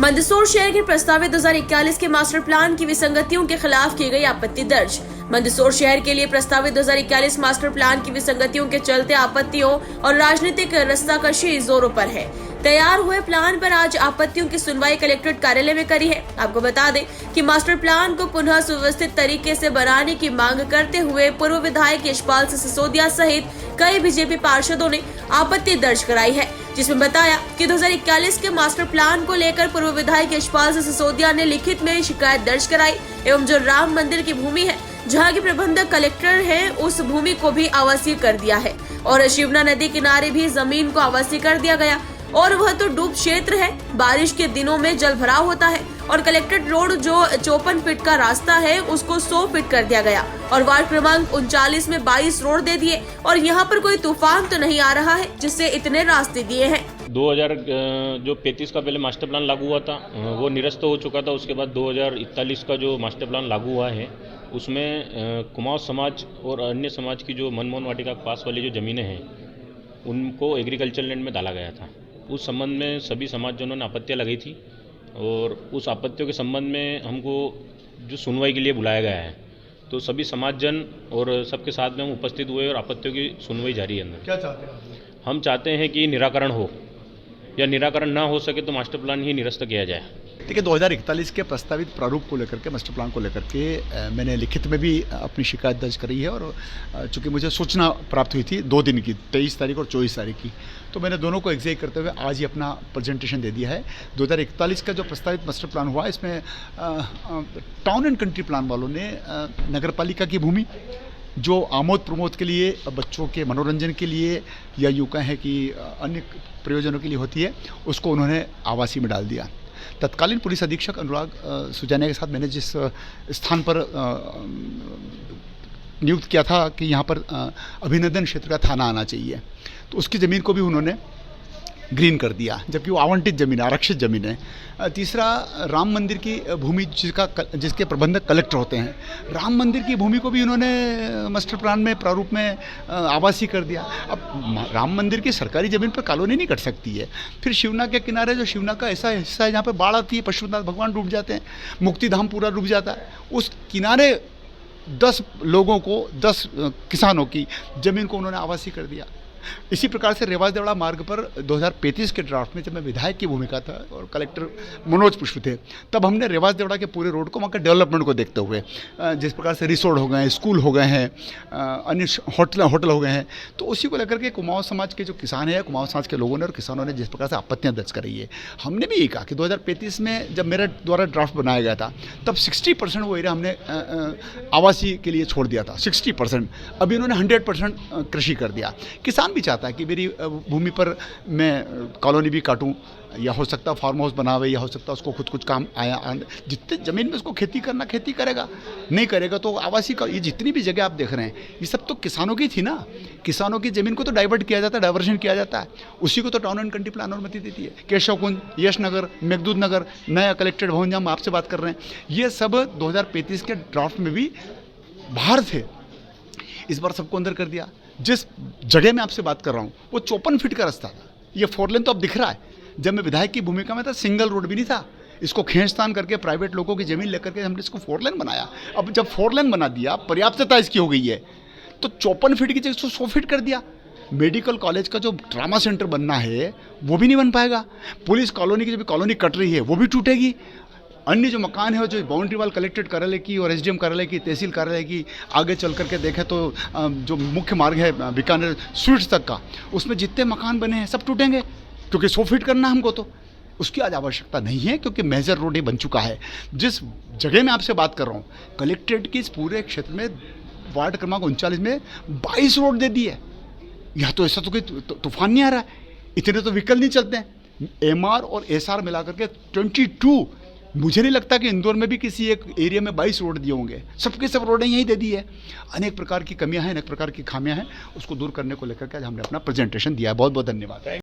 मंदसौर शहर के प्रस्तावित 2041 के मास्टर प्लान की विसंगतियों के खिलाफ की गई आपत्ति दर्ज। मंदसौर शहर के लिए प्रस्तावित 2041 मास्टर प्लान की विसंगतियों के चलते आपत्तियों और राजनीतिक रस्साकशी जोरों पर है। तैयार हुए प्लान पर आज आपत्तियों की सुनवाई कलेक्ट्रेट कार्यालय में करी है। आपको बता दें कि मास्टर प्लान को पुनः सुव्यवस्थित तरीके से बनाने की मांग करते हुए पूर्व विधायक यशपाल सिसोदिया सहित कई बीजेपी पार्षदों ने आपत्ति दर्ज कराई है, जिसमें बताया कि 2041 के मास्टर प्लान को लेकर पूर्व विधायक यशपाल सिसोदिया ने लिखित में शिकायत दर्ज कराई एवं जो राम मंदिर की भूमि है जहां की प्रबंधक कलेक्टर है, उस भूमि को भी आवासीय कर दिया है और शिवना नदी किनारे भी जमीन को आवासीय कर दिया गया और वह तो डूब क्षेत्र है। बारिश के दिनों में जल भराव होता है और कलेक्ट्रेट रोड जो 54 फीट का रास्ता है उसको 100 फीट कर दिया गया और वार्ड क्रमांक 39 में 22 रोड दे दिए और यहाँ पर कोई तूफान तो नहीं आ रहा है जिससे इतने रास्ते दिए हैं। 2035 का पहले मास्टर प्लान लागू हुआ था, वो निरस्त हो चुका था। उसके बाद 2041 का जो मास्टर प्लान लागू हुआ है उसमें कुमाऊं समाज और अन्य समाज की जो मनमोहन वाटिका के पास वाली जो ज़मीनें हैं उनको एग्रीकल्चर लैंड में डाला गया था। उस संबंध में सभी समाजजनों ने आपत्तियां लगाई थी और उस आपत्तियों के संबंध में हमको जो सुनवाई के लिए बुलाया गया है, तो सभी समाजजन और सबके साथ में हम उपस्थित हुए और आपत्तियों की सुनवाई जारी है। अंदर क्या चाहते हैं? हम चाहते हैं कि निराकरण हो या निराकरण ना हो सके तो मास्टर प्लान ही निरस्त किया जाए। देखिए, 2041 के प्रस्तावित प्रारूप को लेकर के, मास्टर प्लान को लेकर के मैंने लिखित में भी अपनी शिकायत दर्ज करी है और चूँकि मुझे सूचना प्राप्त हुई थी 2 दिन की, 23 तारीख और 24 तारीख की, तो मैंने दोनों को एग्जीक्यूट करते हुए आज ही अपना प्रेजेंटेशन दे दिया है। 2041 का जो प्रस्तावित मास्टर प्लान हुआ इसमें टाउन एंड कंट्री प्लान वालों ने नगरपालिका की भूमि जो आमोद प्रमोद के लिए, बच्चों के मनोरंजन के लिए या यूँ कहें कि अन्य प्रयोजनों के लिए होती है, उसको उन्होंने आवासीय में डाल दिया। तत्कालीन पुलिस अधीक्षक अनुराग सुजानिया के साथ मैंने जिस स्थान पर नियुक्त किया था कि यहाँ पर अभिनंदन क्षेत्र का थाना आना चाहिए, तो उसकी ज़मीन को भी उन्होंने ग्रीन कर दिया, जबकि वो आवंटित ज़मीन, आरक्षित ज़मीन है। तीसरा, राम मंदिर की भूमि जिसके प्रबंधक कलेक्टर होते हैं, राम मंदिर की भूमि को भी उन्होंने मास्टर प्लान में प्रारूप में आवासीय कर दिया। अब राम मंदिर की सरकारी ज़मीन पर कॉलोनी नहीं कट सकती है। फिर शिवना के किनारे जो शिवना का ऐसा हिस्सा है जहाँ पर बाढ़ आती है, पशुपतिनाथ भगवान डूब जाते हैं, मुक्तिधाम पूरा डूब जाता है, उस किनारे 10 लोगों को, 10 किसानों की ज़मीन को उन्होंने आवासीय कर दिया। इसी प्रकार से रेवास देवड़ा मार्ग पर 2035 के ड्राफ्ट में जब मैं विधायक की भूमिका था और कलेक्टर मनोज पुष्प थे, तब हमने रेवास देवड़ा के पूरे रोड को, वहाँ के डेवलपमेंट को देखते हुए, जिस प्रकार से रिसोर्ट हो गए हैं, स्कूल हो गए हैं, अन्य होटल हो गए हैं, तो उसी को लेकर के कुमाऊं समाज के जो किसान हैं, कुमाऊं समाज के लोगों ने और किसानों ने जिस प्रकार से आपत्तियाँ दर्ज कराई है, हमने भी ये कहा कि 2035 में जब मेरे द्वारा ड्राफ्ट बनाया गया था तब 60% वो एरिया हमने आवासीय के लिए छोड़ दिया था, 60%। अभी उन्होंने 100% कृषि कर दिया। किसान भी चाहता है कि मेरी भूमि पर मैं कॉलोनी भी काटूं, या हो सकता फार्म हाउस बनावे, या हो सकता उसको खुद कुछ काम आया, जितने ज़मीन में उसको खेती करना खेती करेगा, नहीं करेगा तो आवासीय का। ये जितनी भी जगह आप देख रहे हैं ये सब तो किसानों की थी ना। किसानों की ज़मीन को तो डाइवर्ट किया जाता है, डाइवर्शन किया जाता है, उसी को तो टाउन एंड कंट्री प्लान अनुमति देती है। केशव कुंज, यश नगर, मेघदूत नगर, नया कलेक्ट्रेट भवन जहाँ हम आपसे बात कर रहे हैं, ये सब 2035 के ड्राफ्ट में भी बाहर थे, इस बार सबको अंदर कर दिया। जिस जगह में आपसे बात कर रहा हूँ वो 54 फीट का रास्ता था, ये 4 लेन तो अब दिख रहा है। जब मैं विधायक की भूमिका में था सिंगल रोड भी नहीं था, इसको खींचतान करके प्राइवेट लोगों की ज़मीन लेकर के हमने इसको 4 लेन बनाया। अब जब 4 लेन बना दिया, पर्याप्तता इसकी हो गई है, तो 54 फीट की जगह 100 फीट कर दिया। मेडिकल कॉलेज का जो ट्रामा सेंटर बनना है वो भी नहीं बन पाएगा। पुलिस कॉलोनी की जो भी कॉलोनी कट रही है वो भी टूटेगी। अन्य जो मकान है, जो बाउंड्री वाल कलेक्ट्रेट कार्यालय की और एसडीएम कार्यालय की, तहसील कार्यालय की, आगे चल करके देखें तो जो मुख्य मार्ग है बीकानेर स्वीट्स तक का, उसमें जितने मकान बने हैं सब टूटेंगे, क्योंकि 100 फीट करना हमको तो उसकी आज आवश्यकता नहीं है, क्योंकि मेजर रोड ही बन चुका है। जिस जगह में आपसे बात कर रहा हूँ, कलेक्ट्रेट की इस पूरे क्षेत्र में वार्ड क्रमांक 39 में 22 रोड दे दी है। यह तो ऐसा तो कोई तूफान नहीं आ रहा है, इतने तो व्हीकल नहीं चलते हैं। एमआर और एसआर मिलाकर के 22, मुझे नहीं लगता कि इंदौर में भी किसी एक एरिया में 22 रोड दिए होंगे। सबके सब रोडें यही दे दी है। अनेक प्रकार की कमियां हैं, अनेक प्रकार की खामियां हैं, उसको दूर करने को लेकर के आज हमने अपना प्रेजेंटेशन दिया है। बहुत बहुत धन्यवाद।